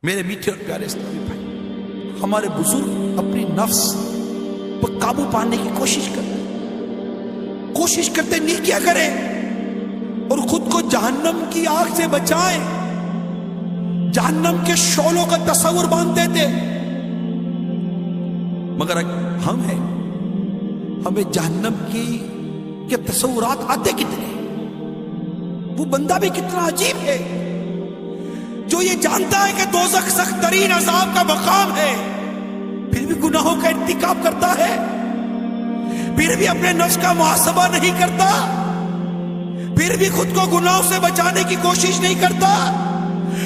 میرے میٹھے اور پیارے اسلامی بھائی، ہمارے بزرگ اپنی نفس پر قابو پانے کی کوشش کرتے نہیں کیا کریں اور خود کو جہنم کی آگ سے بچائیں، جہنم کے شعلوں کا تصور باندھتے تھے، مگر ہم ہیں، ہمیں جہنم کے تصورات آتے کتنے، وہ بندہ بھی کتنا عجیب ہے جو یہ جانتا ہے کہ دوزخ سخت ترین عذاب کا مقام ہے، پھر بھی گناہوں کا ارتکاب کرتا ہے، پھر بھی اپنے نفس کا محاسبہ نہیں کرتا، پھر بھی خود کو گناہوں سے بچانے کی کوشش نہیں کرتا،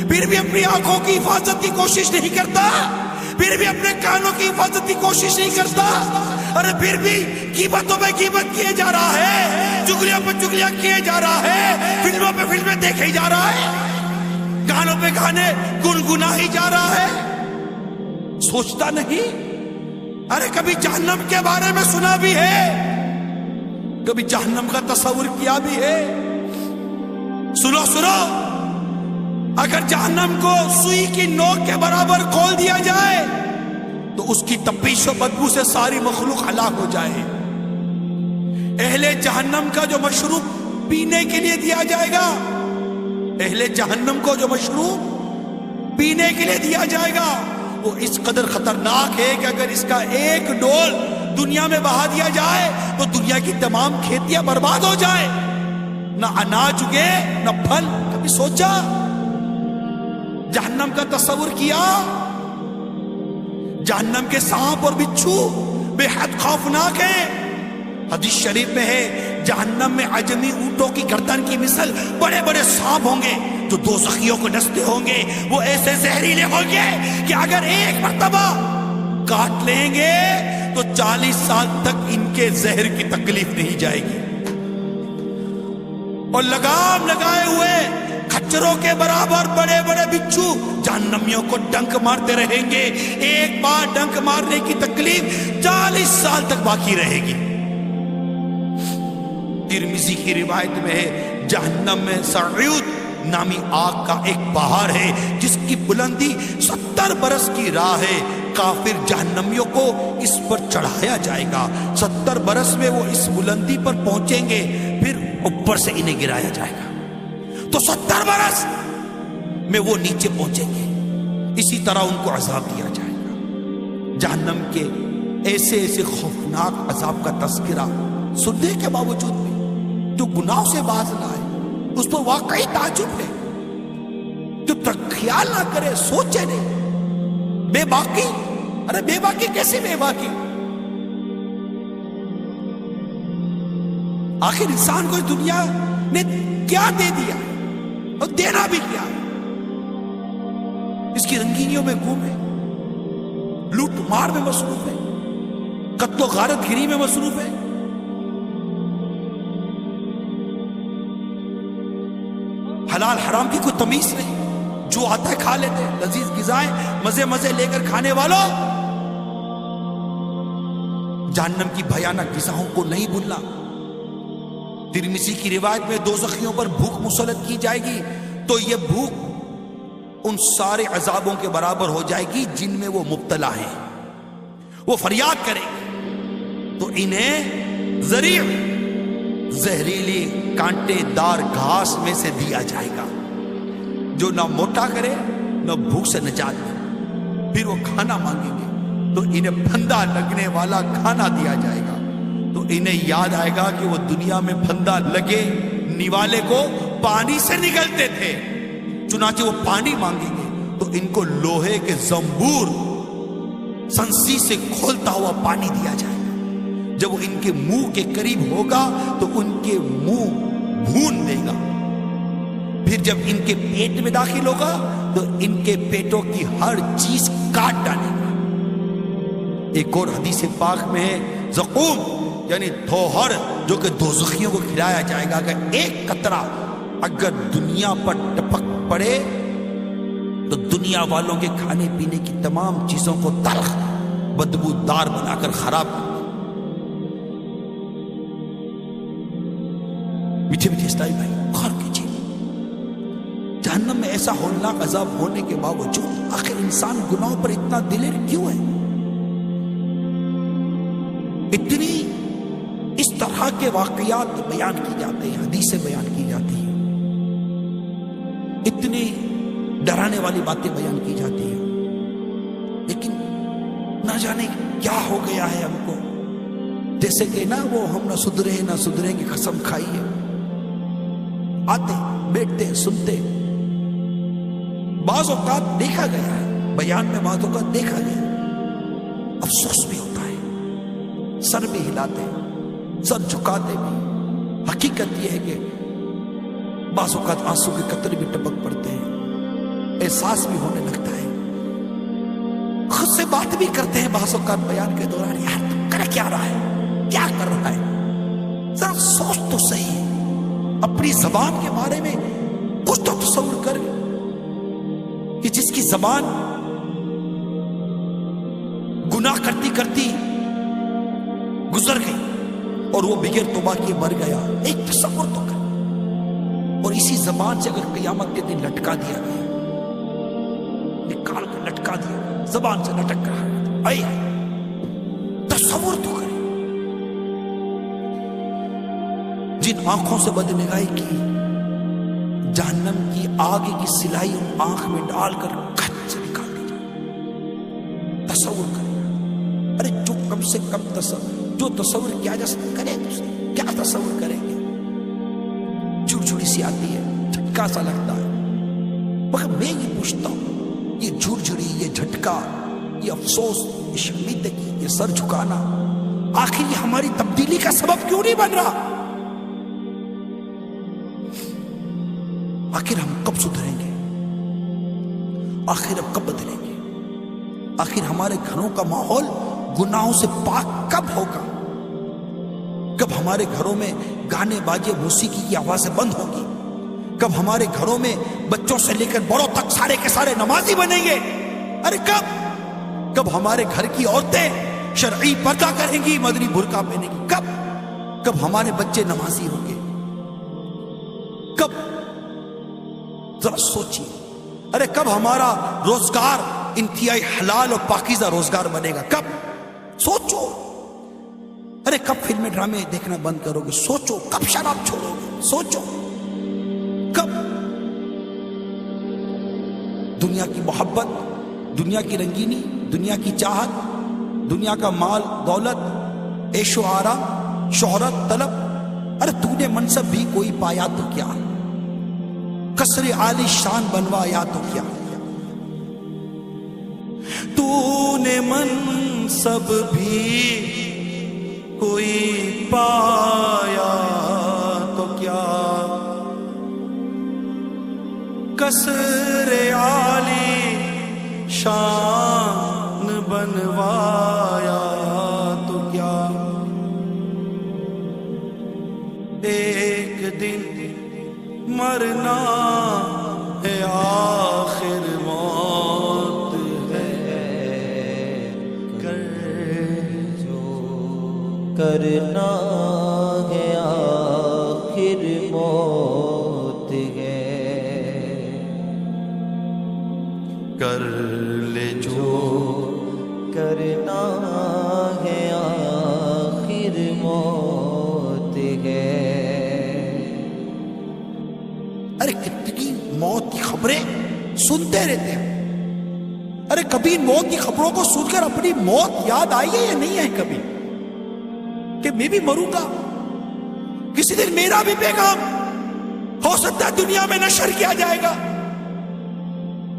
پھر بھی اپنی آنکھوں کی حفاظت کی کوشش نہیں کرتا، پھر بھی اپنے کانوں کی حفاظت کی کوشش نہیں کرتا، ارے پھر بھی غیبتوں پہ غیبت کیے جا رہا ہے، چغلیوں پہ چغلیاں کیے جا رہا ہے، فلموں پہ فلمیں دیکھے جا رہا ہے، گانوں پہ گانے گنگنا ہی جا رہا ہے، سوچتا نہیں؟ ارے کبھی جہنم کے بارے میں سنا بھی ہے، کبھی جہنم کا تصور کیا بھی ہے؟ سنو اگر جہنم کو سوئی کی نوک کے برابر کھول دیا جائے تو اس کی تپش و بدبو سے ساری مخلوق ہلاک ہو جائے، اہل جہنم کا جو مشروب پینے کے لیے دیا جائے گا، اہل جہنم کو جو مشروب پینے کے لیے دیا جائے گا وہ اس قدر خطرناک ہے کہ اگر اس کا ایک ڈول دنیا میں بہا دیا جائے تو دنیا کی تمام کھیتیاں برباد ہو جائیں، نہ اناج اگے نہ پھل۔ کبھی سوچا؟ جہنم کا تصور کیا؟ جہنم کے سانپ اور بچھو بے حد خوفناک ہیں، حدیث شریف میں ہے جہنم میں عجمی اونٹوں کی گردن کی مثل بڑے بڑے سانپ ہوں گے جو دوزخیوں کو ڈستے ہوں گے، وہ ایسے زہریلے ہوں گے کہ اگر ایک مرتبہ کاٹ لیں گے تو 40 سال تک ان کے زہر کی تکلیف نہیں جائے گی، اور لگام لگائے ہوئے کھچروں کے برابر بڑے بڑے بچھو جہنمیوں کو ڈنک مارتے رہیں گے، ایک بار ڈنک مارنے کی تکلیف 40 سال تک باقی رہے گی۔ ترمذی کی روایت میں ہے جہنم میں سعود نامی آگ کا ایک پہاڑ ہے جس کی بلندی 70 برس کی راہ ہے، کافر جہنمیوں کو اس پر چڑھایا جائے گا، 70 برس میں وہ اس بلندی پر پہنچیں گے، پھر اوپر سے انہیں گرایا جائے گا، تو 70 برس میں وہ نیچے پہنچیں گے، اسی طرح ان کو عذاب دیا جائے گا۔ جہنم کے ایسے خوفناک عذاب کا تذکرہ سننے کے باوجود بھی جو گناہوں سے باز نہ آئے اس پر واقعی تعجب ہے، جو خیال نہ کرے، سوچے نہیں، بے باکی، ارے بے باکی کیسے بے باکی؟ آخر انسان کو اس دنیا نے کیا دے دیا اور دینا بھی کیا؟ اس کی رنگینیوں میں گم ہے، لوٹ مار میں مصروف ہے، قتل و غارت گری میں مصروف ہے، حلال حرام کی کوئی تمیز نہیں، جو آتا ہے کھا لیتے، لذیذ غذائیں مزے لے کر کھانے والوں، جہنم کی بھیانک غذاؤں کو نہیں بھولنا۔ ترمذی کی روایت میں دوزخیوں پر بھوک مسلط کی جائے گی تو یہ بھوک ان سارے عذابوں کے برابر ہو جائے گی جن میں وہ مبتلا ہیں، وہ فریاد کریں گے تو انہیں زہریلی کانٹے دار گھاس میں سے دیا جائے گا جو نہ موٹا کرے نہ بھوک سے نجات دے، پھر وہ کھانا مانگیں گے تو انہیں پھندا لگنے والا کھانا دیا جائے گا، تو انہیں یاد آئے گا کہ وہ دنیا میں پھندا لگے نیوالے کو پانی سے نگلتے تھے، چنانچہ وہ پانی مانگیں گے تو ان کو لوہے کے زنبور سنسی سے کھولتا ہوا پانی دیا جائے گا، جب وہ ان کے منہ کے قریب ہوگا تو ان کے منہ بھون دے گا، پھر جب ان کے پیٹ میں داخل ہوگا تو ان کے پیٹوں کی ہر چیز کاٹ ڈالے گا۔ ایک اور حدیث پاک میں ہے زقوم یعنی تھوہر جو کہ دوزخیوں کو کھلایا جائے گا کہ ایک قطرہ اگر دنیا پر ٹپک پڑے تو دنیا والوں کے کھانے پینے کی تمام چیزوں کو تلخ بدبودار بنا کر خراب کر دے۔ میٹھے اسلامی بھائی غور کیجیے، جہنم میں ایسے ایسا ہولناک عذاب ہونے کے باوجود آخر انسان گناہوں پر اتنا دلیر کیوں ہے؟ اتنی اس طرح کے واقعات بیان کی جاتے ہیں، حدیثیں بیان کی جاتی ہیں، اتنی ڈرانے والی باتیں بیان کی جاتی ہیں، لیکن نہ جانے کیا ہو گیا ہے ہم کو. جیسے کہ نا وہ ہم نہ سدھریں کی قسم کھائی ہے. آتے بیٹھتے سنتے، بعض اوقات دیکھا گیا ہے بیان میں، بعض اوقات دیکھا گیا، افسوس بھی ہوتا ہے، سر بھی ہلاتے، سر جھکاتے بھی. حقیقت یہ ہے کہ بعض اوقات آنسو کے قطرے بھی ٹپک پڑتے ہیں، احساس بھی ہونے لگتا ہے، خود سے بات بھی کرتے ہیں بعض اوقات بیان کے دوران، یار تم کر کیا رہا ہے، کیا کر رہا ہے، ذرا سوچ تو صحیح، اپنی زبان کے بارے میں کچھ تو تصور کر کہ جس کی زبان گناہ کرتی کرتی گزر گئی اور وہ بغیر توبہ کیے مر گیا، ایک تصور تو کر. اور اسی زبان سے اگر قیامت کے دن لٹکا دیا گیا، نکال کر لٹکا دیا گیا، زبان سے لٹک رہا ہے، اے تصور تو کرے. جن آنکھوں سے بدنگاہی کی، جہنم کی آگ کی سلائی ان آنکھ میں ڈال کر کھچ سے نکال دی جائے. تصور کرے. ارے جو کم سے کم جو تصور کیا جا سکتا کرے، کیا تصور کریں گے؟ جھڑجھڑی سی آتی ہے، جھٹکا سا لگتا ہے، مگر میں یہ پوچھتا ہوں، یہ جھڑجھڑی، یہ جھٹکا، یہ افسوس، یہ شرمندگی، یہ سر جھکانا، آخر یہ ہماری تبدیلی کا سبب کیوں نہیں بن رہا؟ آخر ہم کب سدھریں گے؟ آخر ہم کب بدلیں گے؟ آخر ہمارے گھروں کا ماحول گناہوں سے پاک کب ہوگا؟ کب ہمارے گھروں میں گانے باجے موسیقی کی آوازیں بند ہوگی؟ کب ہمارے گھروں میں بچوں سے لے کر بڑوں تک سارے کے سارے نمازی بنیں گے؟ ارے کب ہمارے گھر کی عورتیں شرعی پردہ کریں گی، مدنی برقع پہنیں گی؟ کب ہمارے بچے نمازی ہوں گے؟ کب؟ ذرا سوچیے. ارے کب ہمارا روزگار انتہائی حلال اور پاکیزہ روزگار بنے گا؟ کب؟ سوچو. ارے کب فلمیں ڈرامے دیکھنا بند کرو گے؟ سوچو. کب شراب چھوڑو گے؟ سوچو. کب؟ دنیا کی محبت، دنیا کی رنگینی، دنیا کی چاہت، دنیا کا مال دولت، عیش و آرام، شہرت طلب، ارے تو نے منصب بھی کوئی پایا تو کیا، قصر عالی شان بنوایا تو کیا، تو نے منصب بھی کوئی پایا تو کیا، قصر عالی شان بنوایا تو کیا، ایک دن مرنا ہے آخر موت ہے، جو کرنا ہے آخر موت ہے، کر لے جو کرنا ہے آخر موت ہے. ارے کتنی موت کی خبریں سنتے رہتے ہیں. ارے کبھی موت کی خبروں کو سن کر اپنی موت یاد آئی ہے یا نہیں آئی کبھی؟ کہ میں بھی مروں گا کسی دن، میرا بھی پیغام ہو سکتا ہے دنیا میں نشر کیا جائے گا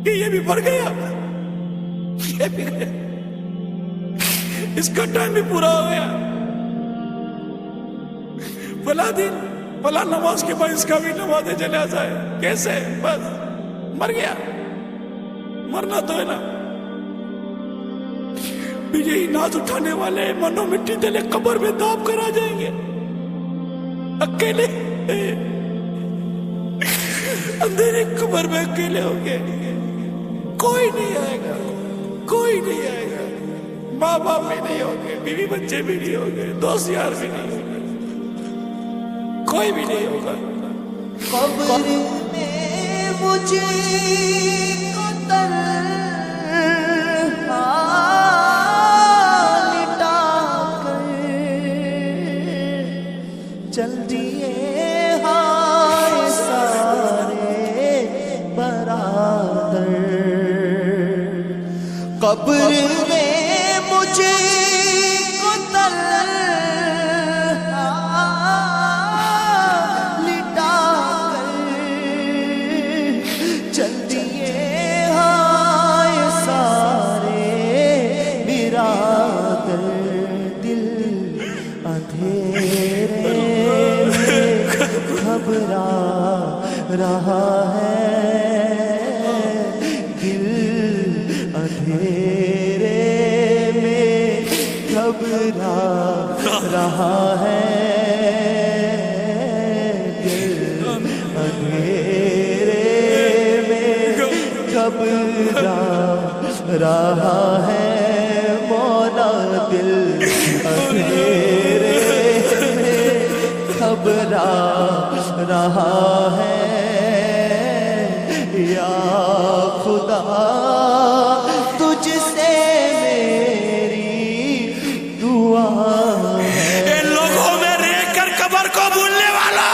کہ یہ بھی مر گیا، یہ بھی گیا، اس کا ٹائم بھی پورا ہو گیا، فلاں دن فلاں نماز کے بعد اس کا بھی نماز جنازہ ہے. کیسے؟ بس مر گیا. مرنا تو ہے نا. یہی ناز اٹھانے والے منو مٹی تلے قبر میں داب کر آ جائیں گے اکیلے، اندھیرے قبر میں اکیلے ہوں گے. کوئی نہیں آئے گا، کوئی نہیں آئے گا، ماں باپ بھی نہیں ہوں گے، بیوی بچے بھی نہیں ہوں گے، دوست یار بھی نہیں ہوں گے، کوئی بھی نہیں ہوگا. قبر میں مجھے کو تنہا لٹا کر چل دیے ہائے سارے برادر، قبر میں مجھے کو تنہا لٹا کر چل دیے ہائے سارے برادر، دل اندھیرے میں گھبرا رہا ہے، دل اندھیرے میں گھبرا رہا ہے، دل اندھیرے میں گھبرا رہا ہے، مولا دل اندھیرے میں گھبرا رہا ہے، یا خدا تجھ سے میری دعا ہے۔ ان لوگوں میں رہ کر قبر کو بھولنے والا،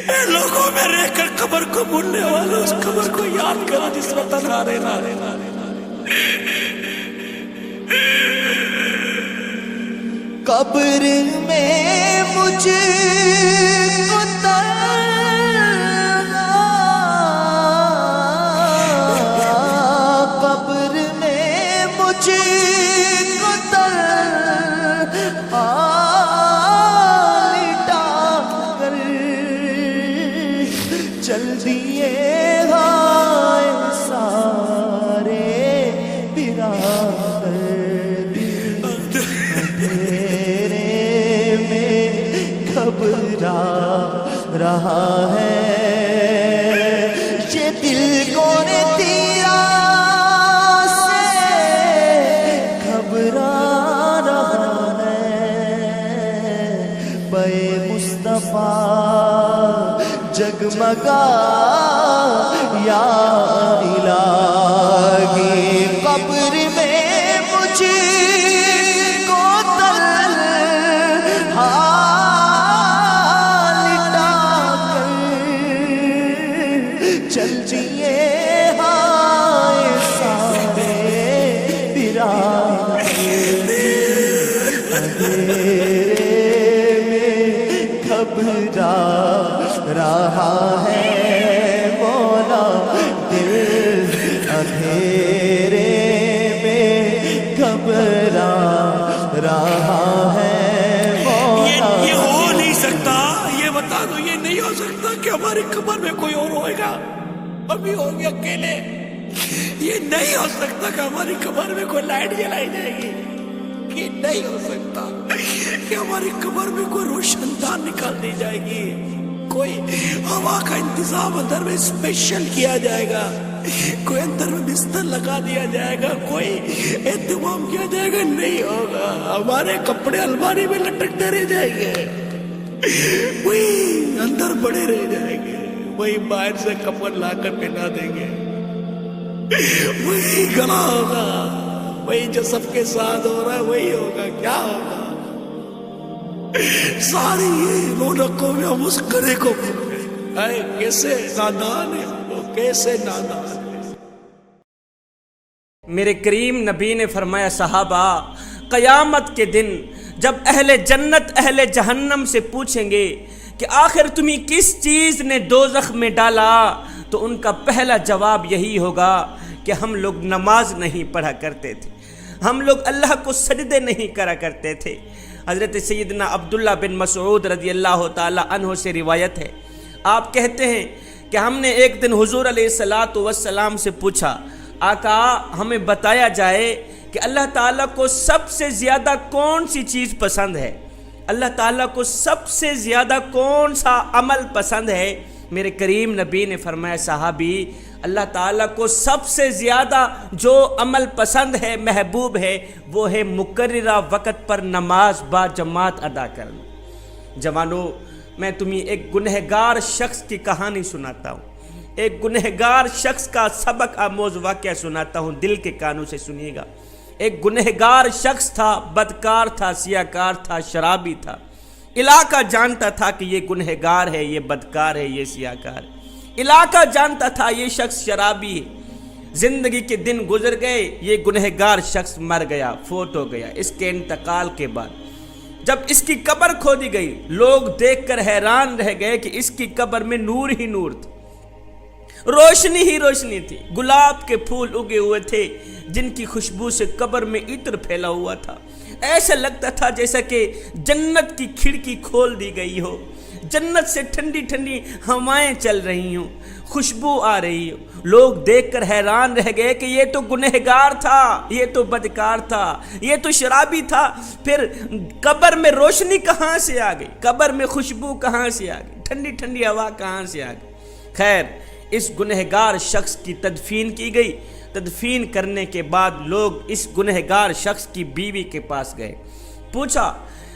ان لوگوں میں رہ کر قبر کو بھولنے والا، اس قبر کو یاد کرو جس میں تنہا رہنا۔ قبر میں مجھ کو تنہا، قبر میں مجھ کو تنہا لٹا کر چل دیے ہائے سارے برادر، گھبرا رہا ہے، یہ دل کون تیرا سے گھبرا رہا ہے، بے مصطفیٰ جگمگا یا الہی، قبر میں مجھے کو تنہا چل دیے ہائے سارے برادر، اندھیرے میں گھبرا رہا ہے، مولا دل اندھیرے میں گھبرا رہا ہے، مولا یہ ہو نہیں سکتا، یہ بتا دو، یہ نہیں ہو سکتا کہ ہماری قبر میں کوئی اور ہوئے گا، ابھی ہوں گے اکیلے۔ یہ نہیں ہو سکتا کہ ہماری قبر میں کوئی لائٹ جلائی جائے گی، یہ نہیں ہو سکتا کہ ہماری قبر میں کوئی روشن دان نکال دی جائے گی، کوئی ہوا کا انتظام اندر میں اسپیشل کیا جائے گا، کوئی اندر میں بستر لگا دیا جائے گا، کوئی اہتمام کیا جائے گا، نہیں ہوگا۔ ہمارے کپڑے الماری میں لٹکتے رہ جائیں گے، وہی اندر بڑے رہ جائیں گے، وہی باہر سے کپڑ لا کر پہنا دیں گے، وہی گلا ہوگا، وہی جو سب کے ساتھ ہو رہا ہے وہی ہوگا، کیا ہوگا؟ ساری یہ رونقوں میں ہم اس گڑھے کو بھول گئے۔ اے کیسے نادان ہے وہ، کیسے نادان ہے۔ میرے کریم نبی نے فرمایا صحابہ، قیامت کے دن جب اہل جنت اہل جہنم سے پوچھیں گے کہ آخر تمہیں کس چیز نے دوزخ میں ڈالا، تو ان کا پہلا جواب یہی ہوگا کہ ہم لوگ نماز نہیں پڑھا کرتے تھے، ہم لوگ اللہ کو سجدے نہیں کرا کرتے تھے۔ حضرت سیدنا عبداللہ بن مسعود رضی اللہ تعالی عنہ سے روایت ہے، آپ کہتے ہیں کہ ہم نے ایک دن حضور علیہ السلام سے پوچھا، آقا ہمیں بتایا جائے کہ اللہ تعالیٰ کو سب سے زیادہ کون سی چیز پسند ہے، اللہ تعالیٰ کو سب سے زیادہ کون سا عمل پسند ہے؟ میرے کریم نبی نے فرمایا صحابی، اللہ تعالیٰ کو سب سے زیادہ جو عمل پسند ہے، محبوب ہے، وہ ہے مقررہ وقت پر نماز با جماعت ادا کرنا۔ جوانو، میں تمہیں ایک گنہگار شخص کی کہانی سناتا ہوں، ایک گنہگار شخص کا سبق آموز واقعہ سناتا ہوں، دل کے کانوں سے سنیے گا۔ ایک گنہگار شخص تھا، بدکار تھا، سیاکار تھا، شرابی تھا۔ علاقہ جانتا تھا کہ یہ گنہگار ہے، یہ بدکار ہے، یہ سیاکار ہے۔ علاقہ جانتا تھا یہ شخص شرابی ہے۔ زندگی کے دن گزر گئے، یہ گنہگار شخص مر گیا، فوت ہو گیا۔ اس کے انتقال کے بعد جب اس کی قبر کھودی گئی، لوگ دیکھ کر حیران رہ گئے کہ اس کی قبر میں نور ہی نور تھا، روشنی ہی روشنی تھی۔ گلاب کے پھول اگے ہوئے تھے جن کی خوشبو سے قبر میں عطر پھیلا ہوا تھا۔ ایسا لگتا تھا جیسا کہ جنت کی کھڑکی کھول دی گئی ہو، جنت سے ٹھنڈی ٹھنڈی ہوائیں چل رہی ہوں، خوشبو آ رہی ہو۔ لوگ دیکھ کر حیران رہ گئے کہ یہ تو گنہگار تھا، یہ تو بدکار تھا، یہ تو شرابی تھا، پھر قبر میں روشنی کہاں سے آ گئی؟ قبر میں خوشبو کہاں سے آ گئی؟ ٹھنڈی ٹھنڈی ہوا کہاں سے آ گئی؟ خیر، اس گنہگار شخص کی تدفین کی گئی۔ تدفین کرنے کے بعد لوگ اس گنہگار شخص کی بیوی کے پاس گئے، پوچھا،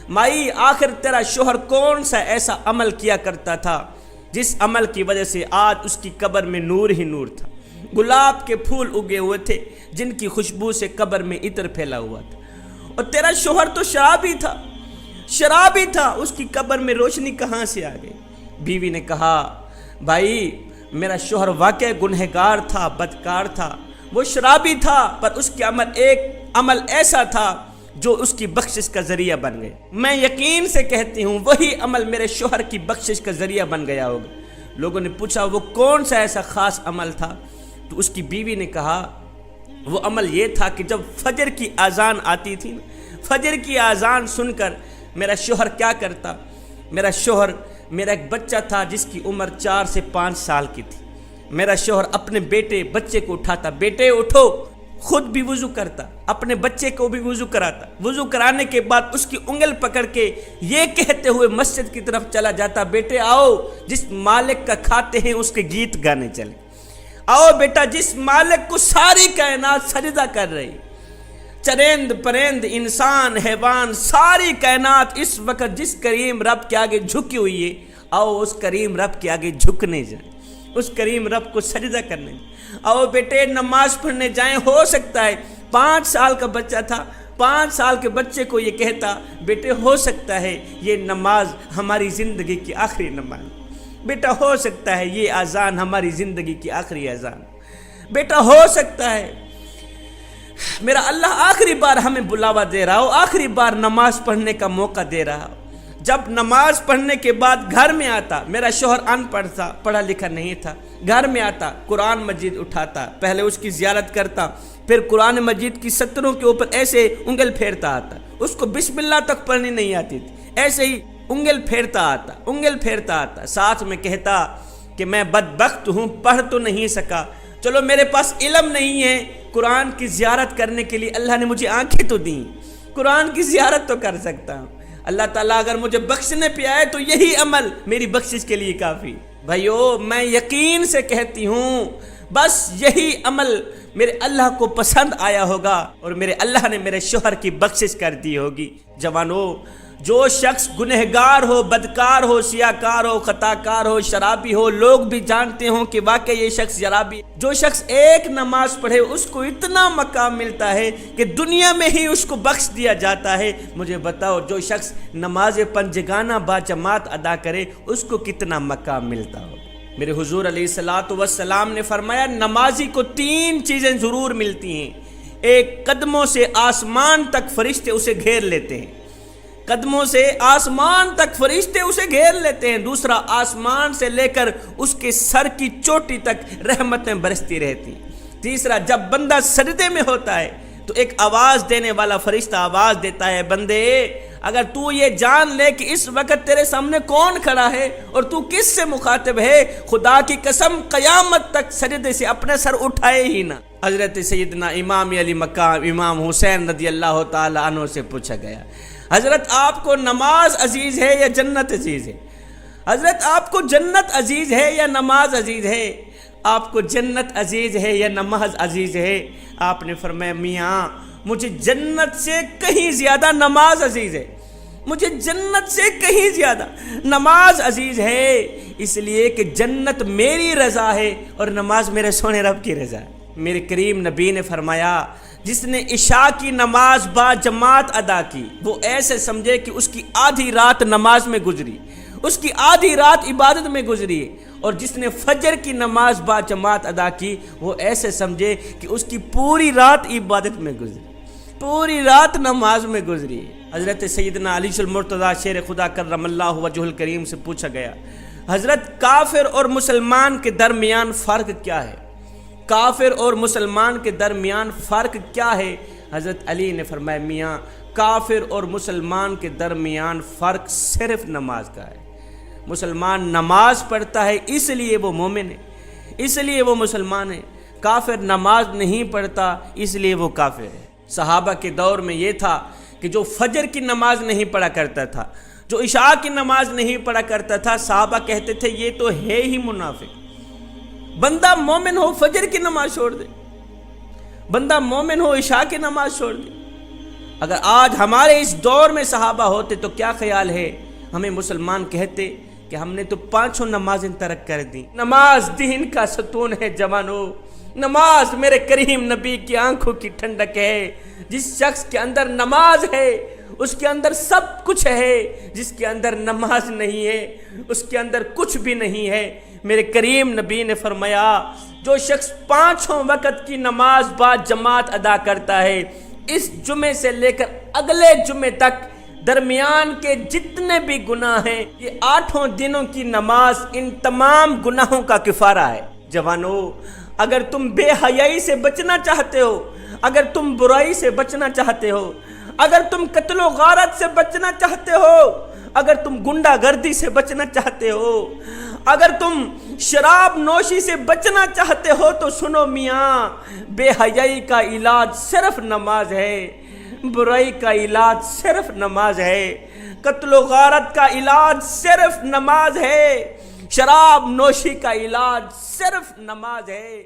مائی آخر تیرا شوہر کون سا ایسا عمل کیا کرتا تھا جس عمل کی وجہ سے آج اس کی قبر میں نور ہی نور تھا؟ گلاب کے پھول اگے ہوئے تھے جن کی خوشبو سے قبر میں عطر پھیلا ہوا تھا، اور تیرا شوہر تو شرابی تھا، شرابی تھا، اس کی قبر میں روشنی کہاں سے آ گئی؟ بیوی نے کہا، بھائی میرا شوہر واقع گنہگار تھا، بدکار تھا، وہ شرابی تھا، پر اس کے ایک عمل ایسا تھا جو اس کی بخشش کا ذریعہ بن گئے۔ میں یقین سے کہتی ہوں وہی عمل میرے شوہر کی بخشش کا ذریعہ بن گیا ہوگا۔ لوگوں نے پوچھا وہ کون سا ایسا خاص عمل تھا؟ تو اس کی بیوی نے کہا وہ عمل یہ تھا کہ جب فجر کی اذان آتی تھی، فجر کی اذان سن کر میرا شوہر کیا کرتا؟ میرا ایک بچہ تھا جس کی عمر 4 سے 5 سال کی تھی۔ میرا شوہر اپنے بچے کو اٹھاتا، بیٹے اٹھو، خود بھی وضو کرتا، اپنے بچے کو بھی وضو کراتا، وضو کرانے کے بعد اس کی انگل پکڑ کے یہ کہتے ہوئے مسجد کی طرف چلا جاتا، بیٹے آؤ جس مالک کا کھاتے ہیں اس کے گیت گانے چلے، آؤ بیٹا جس مالک کو ساری کائنات سجدہ کر رہی، چرند پرند انسان حیوان ساری کائنات اس وقت جس کریم رب کے آگے جھکی ہوئی ہے، آؤ اس کریم رب کے آگے جھکنے جائیں، اس کریم رب کو سجدہ کرنے جائیں، آؤ بیٹے نماز پڑھنے جائیں۔ ہو سکتا ہے 5 سال کا بچہ تھا، 5 سال کے بچے کو یہ کہتا، بیٹے ہو سکتا ہے یہ نماز ہماری زندگی کی آخری نماز، بیٹا ہو سکتا ہے یہ اذان ہماری زندگی کی آخری اذان، بیٹا ہو سکتا ہے میرا اللہ آخری بار ہمیں بلاوا دے رہا ہو، آخری بار نماز پڑھنے کا موقع دے رہا ہو۔ جب نماز پڑھنے کے بعد گھر میں آتا، میرا شوہر ان پڑھ تھا، پڑھا لکھا نہیں تھا، گھر میں آتا قرآن مجید اٹھاتا، پہلے اس کی زیارت کرتا، پھر قرآن مجید کی سطروں کے اوپر ایسے انگل پھیرتا آتا، اس کو بسم اللہ تک پڑھنی نہیں آتی تھی، ایسے ہی انگل پھیرتا آتا، ساتھ میں کہتا کہ میں بدبخت ہوں، پڑھ تو نہیں سکا، چلو میرے پاس علم نہیں ہے، قرآن کی زیارت کرنے کے لیے اللہ نے مجھے آنکھیں تو دیں، قرآن کی زیارت تو کر سکتا ہوں، اللہ تعالیٰ اگر مجھے بخشنے پہ آئے تو یہی عمل میری بخشش کے لیے کافی۔ بھائیو میں یقین سے کہتی ہوں بس یہی عمل میرے اللہ کو پسند آیا ہوگا اور میرے اللہ نے میرے شوہر کی بخشش کر دی ہوگی۔ جوانو، جو شخص گنہگار ہو، بدکار ہو، سیاکار ہو، خطاکار ہو، شرابی ہو، لوگ بھی جانتے ہوں کہ واقعی یہ شخص شرابی، جو شخص ایک نماز پڑھے اس کو اتنا مقام ملتا ہے کہ دنیا میں ہی اس کو بخش دیا جاتا ہے۔ مجھے بتاؤ جو شخص نماز پنجگانہ با جماعت ادا کرے اس کو کتنا مقام ملتا ہو۔ میرے حضور علیہ الصلوۃ والسلام نے فرمایا نمازی کو 3 چیزیں ضرور ملتی ہیں۔ ایک، قدموں سے آسمان تک فرشتے اسے گھیر لیتے ہیں، قدموں سے آسمان تک فرشتے اسے گھیر لیتے ہیں۔ دوسرا، آسمان سے لے کر اس کے سر کی چوٹی تک رحمتیں برستی رہتی ہیں۔ تیسرا، جب بندہ سجدے میں ہوتا ہے تو ایک آواز دینے والا فرشتہ آواز دیتا ہے، بندے اگر تو یہ جان لے کہ اس وقت تیرے سامنے کون کھڑا ہے اور تو کس سے مخاطب ہے، خدا کی قسم قیامت تک سجدے سے اپنے سر اٹھائے ہی نہ۔ حضرت سیدنا امام علی مقام امام حسین رضی اللہ تعالی عنہ سے پوچھا گیا، حضرت آپ کو نماز عزیز ہے یا جنت عزیز ہے؟ حضرت آپ کو جنت عزیز ہے یا نماز عزیز ہے؟ آپ کو جنت عزیز ہے یا نماز عزیز ہے؟ آپ نے فرمایا میاں مجھے جنت سے کہیں زیادہ نماز عزیز ہے، مجھے جنت سے کہیں زیادہ نماز عزیز ہے، اس لیے کہ جنت میری رضا ہے اور نماز میرے سونے رب کی رضا ہے۔ میرے کریم نبی نے فرمایا جس نے عشاء کی نماز با جماعت ادا کی وہ ایسے سمجھے کہ اس کی آدھی رات نماز میں گزری، اس کی آدھی رات عبادت میں گزری، اور جس نے فجر کی نماز با جماعت ادا کی وہ ایسے سمجھے کہ اس کی پوری رات عبادت میں گزری، پوری رات نماز میں گزری۔ حضرت سیدنا علی المرتضیٰ شیر خدا کرم اللہ وجہ الکریم سے پوچھا گیا، حضرت کافر اور مسلمان کے درمیان فرق کیا ہے؟ کافر اور مسلمان کے درمیان فرق کیا ہے؟ حضرت علی نے فرمایا میاں کافر اور مسلمان کے درمیان فرق صرف نماز کا ہے۔ مسلمان نماز پڑھتا ہے اس لیے وہ مومن ہے، اس لیے وہ مسلمان ہے، کافر نماز نہیں پڑھتا اس لیے وہ کافر ہے۔ صحابہ کے دور میں یہ تھا کہ جو فجر کی نماز نہیں پڑھا کرتا تھا، جو عشاء کی نماز نہیں پڑھا کرتا تھا، صحابہ کہتے تھے یہ تو ہے ہی منافق۔ بندہ مومن ہو فجر کی نماز چھوڑ دے، بندہ مومن ہو عشاء کی نماز چھوڑ دے۔ اگر آج ہمارے اس دور میں صحابہ ہوتے تو کیا خیال ہے ہمیں مسلمان کہتے کہ ہم نے تو 5 نمازیں ترک کر دی۔ نماز دین کا ستون ہے جوانو، نماز میرے کریم نبی کی آنکھوں کی ٹھنڈک ہے۔ جس شخص کے اندر نماز ہے اس کے اندر سب کچھ ہے، جس کے اندر نماز نہیں ہے اس کے اندر کچھ بھی نہیں ہے۔ میرے کریم نبی نے فرمایا جو شخص 5 وقت کی نماز با جماعت ادا کرتا ہے، اس جمعے سے لے کر اگلے جمعے تک درمیان کے جتنے بھی گناہ ہیں، یہ 8 دنوں کی نماز ان تمام گناہوں کا کفارہ ہے۔ جوانو اگر تم بے حیائی سے بچنا چاہتے ہو، اگر تم برائی سے بچنا چاہتے ہو، اگر تم قتل و غارت سے بچنا چاہتے ہو، اگر تم گنڈا گردی سے بچنا چاہتے ہو، اگر تم شراب نوشی سے بچنا چاہتے ہو تو سنو میاں، بے حیائی کا علاج صرف نماز ہے، برائی کا علاج صرف نماز ہے، قتل و غارت کا علاج صرف نماز ہے، شراب نوشی کا علاج صرف نماز ہے۔